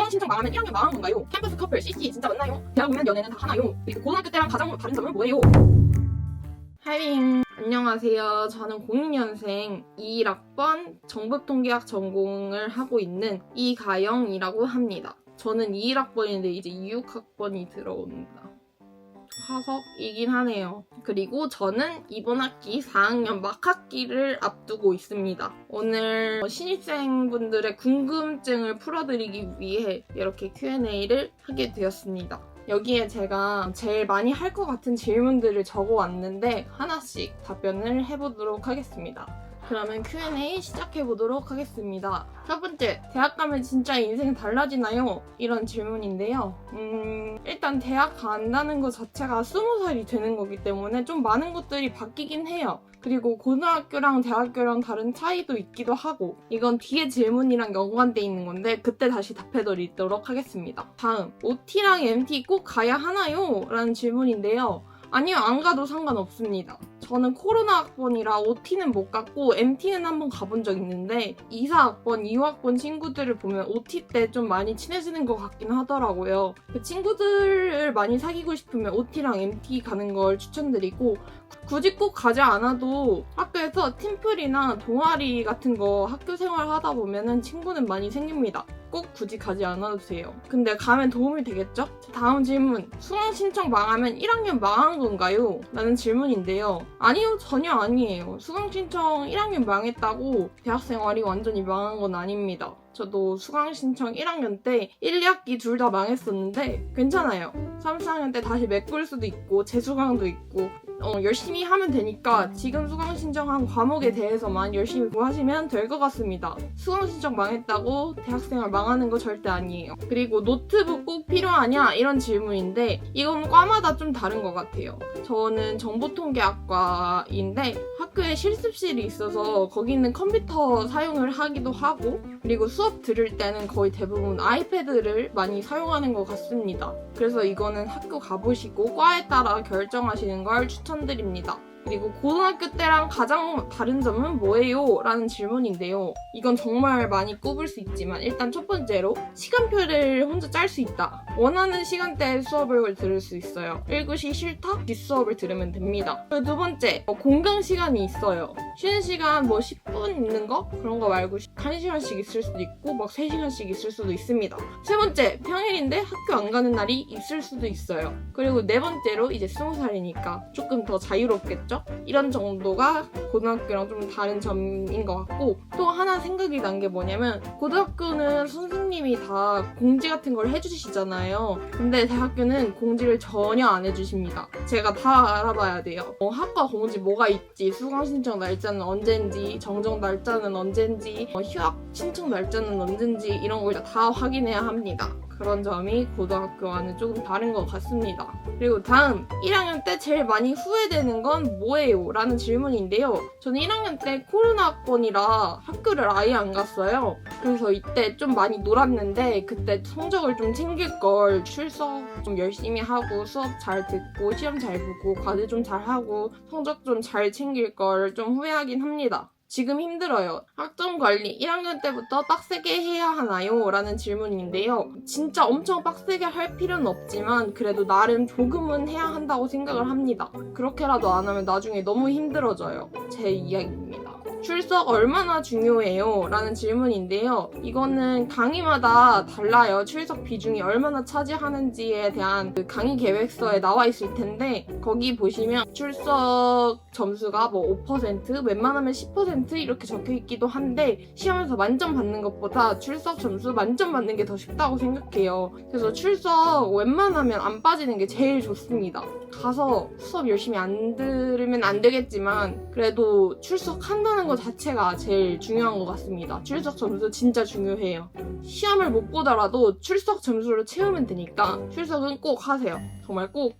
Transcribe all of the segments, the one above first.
수강 신청 망하면 1학년 망한 건가요? 캠퍼스 커플 CC 진짜 맞나요? 대학 오면 연애는 다 하나요? 그리고 고등학교 때랑 가장 다른 점은 뭐예요? 하이잉, 안녕하세요. 저는 02년생 21학번 정보통계학 전공을 하고 있는 이가영이라고 합니다. 저는 21학번인데 이제 26학번이 들어옵니다. 화석이긴 하네요. 그리고 저는 이번 학기 4학년 막학기를 앞두고 있습니다. 오늘 신입생분들의 궁금증을 풀어드리기 위해 이렇게 Q&A를 하게 되었습니다. 여기에 제가 제일 많이 할 것 같은 질문들을 적어왔는데 하나씩 답변을 해보도록 하겠습니다. 그러면 Q&A 시작해보도록 하겠습니다. 첫 번째, 대학 가면 진짜 인생 달라지나요? 이런 질문인데요. 일단 대학 간다는 것 자체가 20살이 되는 거기 때문에 좀 많은 것들이 바뀌긴 해요. 그리고 고등학교랑 대학교랑 다른 차이도 있기도 하고, 이건 뒤에 질문이랑 연관돼 있는 건데 그때 다시 답해드리도록 하겠습니다. 다음, OT랑 MT 꼭 가야 하나요? 라는 질문인데요. 아니요, 안 가도 상관없습니다. 저는 코로나 학번이라 OT는 못 갔고 MT는 한번 가본 적 있는데 2사학번, 2학번 친구들을 보면 OT 때 좀 많이 친해지는 것 같긴 하더라고요. 그 친구들을 많이 사귀고 싶으면 OT랑 MT 가는 걸 추천드리고, 굳이 꼭 가지 않아도 학교에서 팀플이나 동아리 같은 거 학교 생활 하다 보면은 친구는 많이 생깁니다. 꼭 굳이 가지 않아도 돼요. 근데 가면 도움이 되겠죠? 다음 질문. 수강 신청 망하면 1학년 망한 건가요? 라는 질문인데요. 아니요, 전혀 아니에요. 수강 신청 1학년 망했다고 대학생활이 완전히 망한 건 아닙니다. 저도 수강 신청 1학년 때 1, 2학기 둘 다 망했었는데 괜찮아요. 3, 4학년 때 다시 메꿀 수도 있고 재수강도 있고 열심히 하면 되니까 지금 수강 신청한 과목에 대해서만 열심히 공부하시면 될 것 같습니다. 수강 신청 망했다고 대학생활 망하는 거 절대 아니에요. 그리고 노트북 꼭 필요하냐? 이런 질문인데 이건 과마다 좀 다른 것 같아요. 저는 정보통계학과인데 학교에 실습실이 있어서 거기 있는 컴퓨터 사용을 하기도 하고, 그리고 수업 들을 때는 거의 대부분 아이패드를 많이 사용하는 것 같습니다. 그래서 이거는 학교 가보시고 과에 따라 결정하시는 걸 추천드립니다. 그리고 고등학교 때랑 가장 다른 점은 뭐예요? 라는 질문인데요. 이건 정말 많이 꼽을 수 있지만 일단 첫 번째로 시간표를 혼자 짤 수 있다. 원하는 시간대에 수업을 들을 수 있어요. 1교시 싫다? 뒷수업을 들으면 됩니다. 그리고 두 번째, 공강 시간이 있어요. 쉬는 시간 10분 있는 거? 그런 거 말고 1시간씩 있을 수도 있고 3시간씩 있을 수도 있습니다. 세 번째, 평일인데 학교 안 가는 날이 있을 수도 있어요. 그리고 네 번째로 이제 20살이니까 조금 더 자유롭겠죠? 이런 정도가 고등학교랑 좀 다른 점인 것 같고, 또 하나 생각이 난 게 뭐냐면 고등학교는 선생님이 다 공지 같은 걸 해주시잖아요. 근데 대학교는 공지를 전혀 안 해주십니다. 제가 다 알아봐야 돼요. 학과 공지 뭐가 있지, 수강 신청 날짜는 언젠지, 정정 날짜는 언젠지, 휴학 신청 날짜는 언젠지 이런 걸 다 확인해야 합니다. 그런 점이 고등학교와는 조금 다른 것 같습니다. 그리고 다음, 1학년 때 제일 많이 후회되는 건 뭐예요? 라는 질문인데요. 저는 1학년 때 코로나 학번이라 학교를 아예 안 갔어요. 그래서 이때 좀 많이 놀았는데 그때 성적을 좀 챙길 걸, 출석 좀 열심히 하고 수업 잘 듣고 시험 잘 보고 과제 좀 잘 하고 성적 좀 잘 챙길 걸 좀 후회하긴 합니다. 지금 힘들어요. 학점 관리 1학년 때부터 빡세게 해야 하나요? 라는 질문인데요. 진짜 엄청 빡세게 할 필요는 없지만 그래도 나름 조금은 해야 한다고 생각을 합니다. 그렇게라도 안 하면 나중에 너무 힘들어져요. 제 이야기입니다. 출석 얼마나 중요해요? 라는 질문인데요. 이거는 강의마다 달라요. 출석 비중이 얼마나 차지하는지에 대한 그 강의 계획서에 나와 있을 텐데 거기 보시면 출석 점수가 5%, 웬만하면 10% 이렇게 적혀 있기도 한데 시험에서 만점 받는 것보다 출석 점수 만점 받는 게 더 쉽다고 생각해요. 그래서 출석 웬만하면 안 빠지는 게 제일 좋습니다. 가서 수업 열심히 안 들으면 안 되겠지만 그래도 출석한다는 것 자체가 제일 중요한 것 같습니다. 출석 점수 진짜 중요해요. 시험을 못 보더라도 출석 점수로 채우면 되니까 출석은 꼭 하세요. 정말 꼭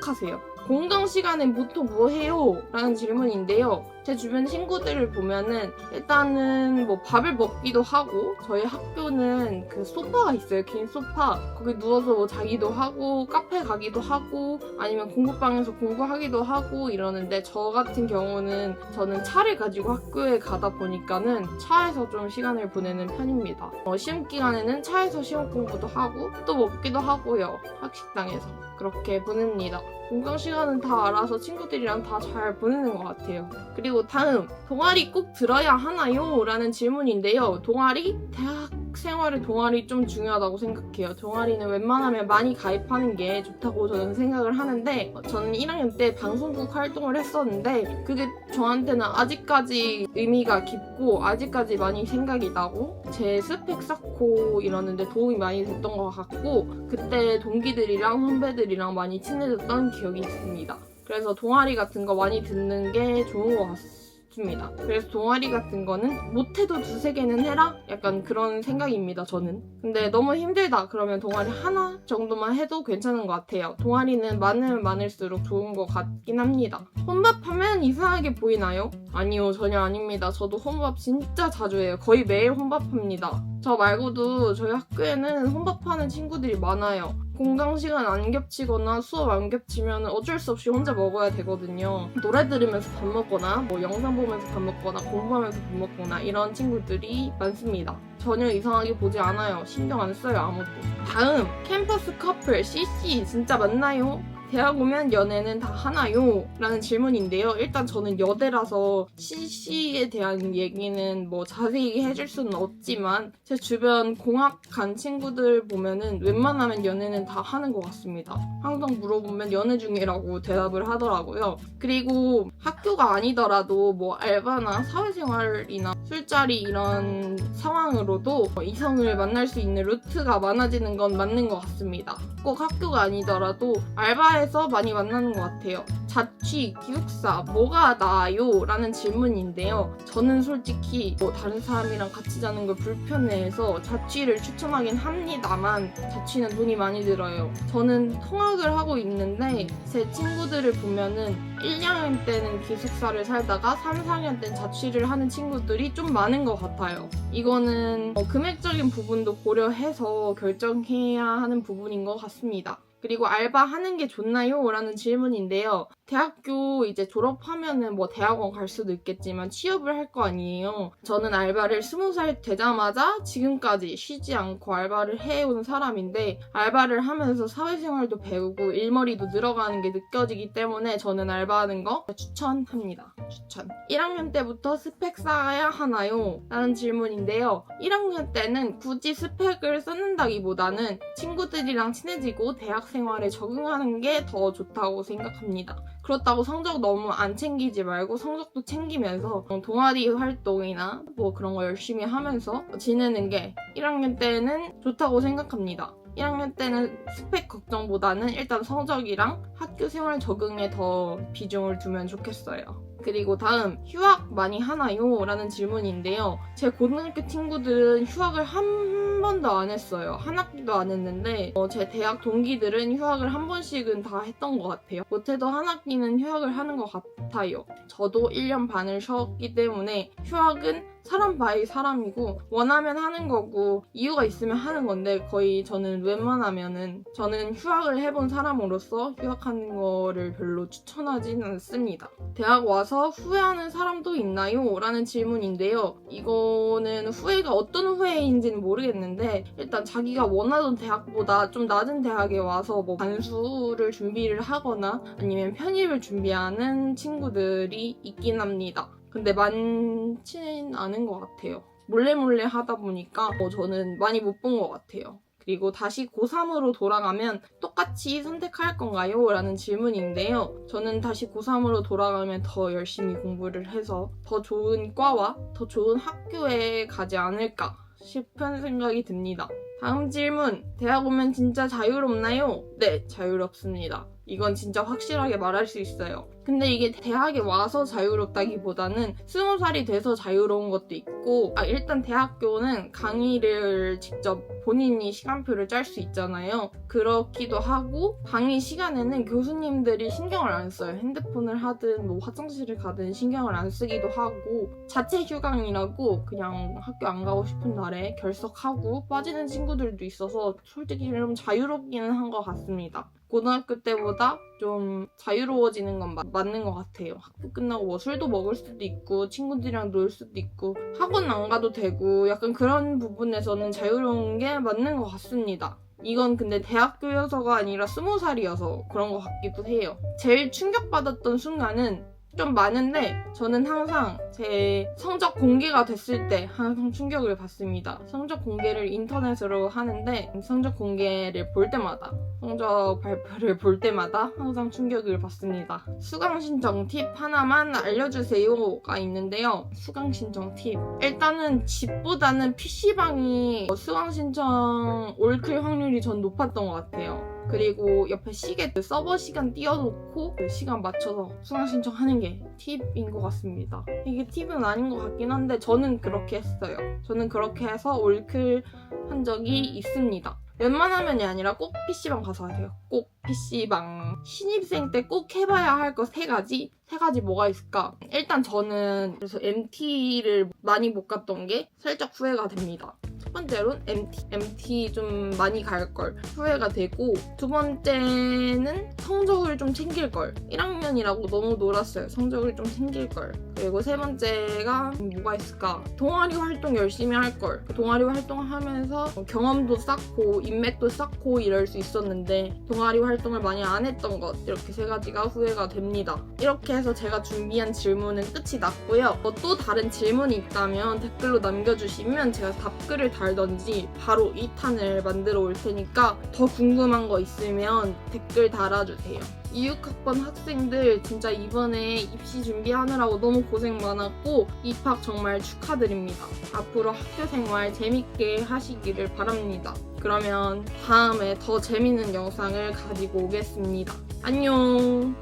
하세요. 공강 시간엔 보통 뭐 해요? 라는 질문인데요. 제 주변 친구들을 보면은 일단은 뭐 밥을 먹기도 하고, 저희 학교는 그 소파가 있어요. 긴 소파. 거기 누워서 뭐 자기도 하고, 카페 가기도 하고, 아니면 공부방에서 공부하기도 하고 이러는데, 저 같은 경우는 저는 차를 가지고 학교에 가다 보니까는 차에서 좀 시간을 보내는 편입니다. 시험 기간에는 차에서 시험 공부도 하고 또 먹기도 하고요. 학식당에서 그렇게 보냅니다. 공강 시간은 다 알아서 친구들이랑 다 잘 보내는 것 같아요. 그리고 다음, 동아리 꼭 들어야 하나요? 라는 질문인데요. 동아리? 대학 생활의 동아리 좀 중요하다고 생각해요. 동아리는 웬만하면 많이 가입하는 게 좋다고 저는 생각을 하는데, 저는 1학년 때 방송국 활동을 했었는데 그게 저한테는 아직까지 의미가 깊고 아직까지 많이 생각이 나고 제 스펙 쌓고 이러는데 도움이 많이 됐던 것 같고, 그때 동기들이랑 선배들이랑 많이 친해졌던 기억이 있습니다. 그래서 동아리 같은 거 많이 듣는 게 좋은 것 같습니다. 그래서 동아리 같은 거는 못해도 2-3개는 해라? 약간 그런 생각입니다, 저는. 근데 너무 힘들다 그러면 동아리 하나 정도만 해도 괜찮은 것 같아요. 동아리는 많으면 많을수록 좋은 것 같긴 합니다. 혼밥하면 이상하게 보이나요? 아니요, 전혀 아닙니다. 저도 혼밥 진짜 자주 해요. 거의 매일 혼밥합니다. 저 말고도 저희 학교에는 혼밥하는 친구들이 많아요. 공강 시간 안 겹치거나 수업 안 겹치면 어쩔 수 없이 혼자 먹어야 되거든요. 노래 들으면서 밥 먹거나 뭐 영상 보면서 밥 먹거나 공부하면서 밥 먹거나 이런 친구들이 많습니다. 전혀 이상하게 보지 않아요. 신경 안 써요, 아무도. 다음, 캠퍼스 커플 CC 진짜 맞나요? 대학 오면 연애는 다 하나요? 라는 질문인데요. 일단 저는 여대라서 CC에 대한 얘기는 뭐 자세히 해줄 수는 없지만 제 주변 공학 간 친구들 보면은 웬만하면 연애는 다 하는 것 같습니다. 항상 물어보면 연애 중이라고 대답을 하더라고요. 그리고 학교가 아니더라도 뭐 알바나 사회생활이나 술자리 이런 상황으로도 이성을 만날 수 있는 루트가 많아지는 건 맞는 것 같습니다. 꼭 학교가 아니더라도 알바에서 많이 만나는 것 같아요. 자취, 기숙사, 뭐가 나아요? 라는 질문인데요. 저는 솔직히 뭐 다른 사람이랑 같이 자는 걸 불편해해서 자취를 추천하긴 합니다만 자취는 돈이 많이 들어요. 저는 통학을 하고 있는데 제 친구들을 보면은 1학년 때는 기숙사를 살다가 3, 4학년 때는 자취를 하는 친구들이 좀 많은 것 같아요. 이거는 금액적인 부분도 고려해서 결정해야 하는 부분인 것 같습니다. 그리고 알바하는 게 좋나요? 라는 질문인데요. 대학교 이제 졸업하면은 뭐 대학원 갈 수도 있겠지만 취업을 할 거 아니에요. 저는 알바를 20살 되자마자 지금까지 쉬지 않고 알바를 해온 사람인데 알바를 하면서 사회생활도 배우고 일머리도 늘어가는 게 느껴지기 때문에 저는 알바하는 거 추천합니다. 추천. 1학년 때부터 스펙 쌓아야 하나요? 라는 질문인데요. 1학년 때는 굳이 스펙을 쌓는다기보다는 친구들이랑 친해지고 대학 생활에 적응하는 게 더 좋다고 생각합니다. 그렇다고 성적 너무 안 챙기지 말고 성적도 챙기면서 동아리 활동이나 뭐 그런 거 열심히 하면서 지내는 게 1학년 때는 좋다고 생각합니다. 1학년 때는 스펙 걱정보다는 일단 성적이랑 학교 생활 적응에 더 비중을 두면 좋겠어요. 그리고 다음, 휴학 많이 하나요? 라는 질문인데요. 제 고등학교 친구들은 휴학을 한 번도 안 했어요. 한 학기도 안 했는데 제 대학 동기들은 휴학을 한 번씩은 다 했던 것 같아요. 못해도 한 학기는 휴학을 하는 것 같아요. 저도 1년 반을 쉬었기 때문에 휴학은 사람 바이 사람이고 원하면 하는 거고 이유가 있으면 하는 건데 거의 저는 웬만하면은 저는 휴학을 해본 사람으로서 휴학하는 거를 별로 추천하지는 않습니다. 대학 와서 후회하는 사람도 있나요? 라는 질문인데요. 이거는 후회가 어떤 후회인지는 모르겠는데 일단 자기가 원하던 대학보다 좀 낮은 대학에 와서 뭐 반수를 준비를 하거나 아니면 편입을 준비하는 친구들이 있긴 합니다. 근데 많지는 않은 것 같아요. 몰래 하다 보니까 저는 많이 못 본 것 같아요. 그리고 다시 고3으로 돌아가면 똑같이 선택할 건가요? 라는 질문인데요. 저는 다시 고3으로 돌아가면 더 열심히 공부를 해서 더 좋은 과와 더 좋은 학교에 가지 않을까 싶은 생각이 듭니다. 다음 질문. 대학 오면 진짜 자유롭나요? 네, 자유롭습니다. 이건 진짜 확실하게 말할 수 있어요. 근데 이게 대학에 와서 자유롭다기보다는 20살이 돼서 자유로운 것도 있고, 일단 대학교는 강의를 직접 본인이 시간표를 짤 수 있잖아요. 그렇기도 하고, 강의 시간에는 교수님들이 신경을 안 써요. 핸드폰을 하든 뭐 화장실을 가든 신경을 안 쓰기도 하고, 자체 휴강이라고 그냥 학교 안 가고 싶은 날에 결석하고 빠지는 친구들도 있어서 솔직히 좀 자유롭기는 한 것 같습니다. 고등학교 때보다 좀 자유로워지는 건 맞는 것 같아요. 학교 끝나고 뭐 술도 먹을 수도 있고 친구들이랑 놀 수도 있고 학원 안 가도 되고 약간 그런 부분에서는 자유로운 게 맞는 것 같습니다. 이건 근데 대학교여서가 아니라 20살이어서 그런 것 같기도 해요. 제일 충격받았던 순간은 좀 많은데 저는 항상 제 성적 공개가 됐을 때 항상 충격을 받습니다. 성적 공개를 인터넷으로 하는데 성적 공개를 볼 때마다 성적 발표를 볼 때마다 항상 충격을 받습니다. 수강 신청 팁 하나만 알려주세요가 있는데요. 수강 신청 팁. 일단은 집보다는 PC방이 수강 신청 올클 확률이 전 높았던 것 같아요. 그리고 옆에 시계 서버 시간 띄워놓고 그 시간 맞춰서 수강 신청하는 게 팁인 것 같습니다. 이게 팁은 아닌 것 같긴 한데 저는 그렇게 했어요. 저는 그렇게 해서 올클 한 적이 있습니다. 웬만하면이 아니라 꼭 PC방 가서 하세요. 꼭 PC방. 신입생 때 꼭 해봐야 할 거 3가지? 3가지 뭐가 있을까? 일단 저는 그래서 MT를 많이 못 갔던 게 살짝 후회가 됩니다. 첫 번째로는 MT 좀 많이 갈걸 후회가 되고, 두 번째는 성적을 좀 챙길걸. 1학년이라고 너무 놀았어요. 성적을 좀 챙길걸. 그리고 세 번째가 뭐가 있을까? 동아리 활동 열심히 할걸. 동아리 활동을 하면서 경험도 쌓고 인맥도 쌓고 이럴 수 있었는데 동아리 활동을 많이 안 했던 것, 이렇게 3가지가 후회가 됩니다. 이렇게 해서 제가 준비한 질문은 끝이 났고요. 또 다른 질문이 있다면 댓글로 남겨주시면 제가 답글을 달던지 바로 2탄을 만들어 올 테니까 더 궁금한 거 있으면 댓글 달아주세요. 26학번 학생들 진짜 이번에 입시 준비하느라고 너무 고생 많았고 입학 정말 축하드립니다. 앞으로 학교 생활 재밌게 하시기를 바랍니다. 그러면 다음에 더 재밌는 영상을 가지고 오겠습니다. 안녕!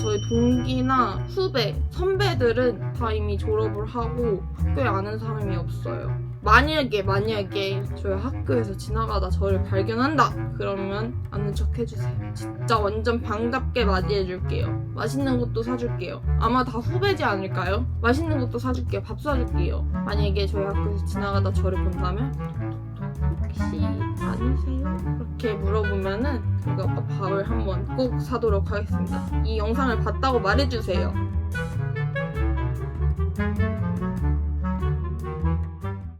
저희 동기나 후배, 선배들은 다 이미 졸업을 하고 학교에 아는 사람이 없어요. 만약에 저희 학교에서 지나가다 저를 발견한다! 그러면 아는 척 해주세요. 진짜 완전 반갑게 맞이해줄게요. 맛있는 것도 사줄게요. 아마 다 후배지 않을까요? 맛있는 것도 사줄게요. 밥 사줄게요. 만약에 저희 학교에서 지나가다 저를 본다면 혹시 아니세요? 이렇게 물어보면은 제가 밥을 한번 꼭 사도록 하겠습니다. 이 영상을 봤다고 말해주세요.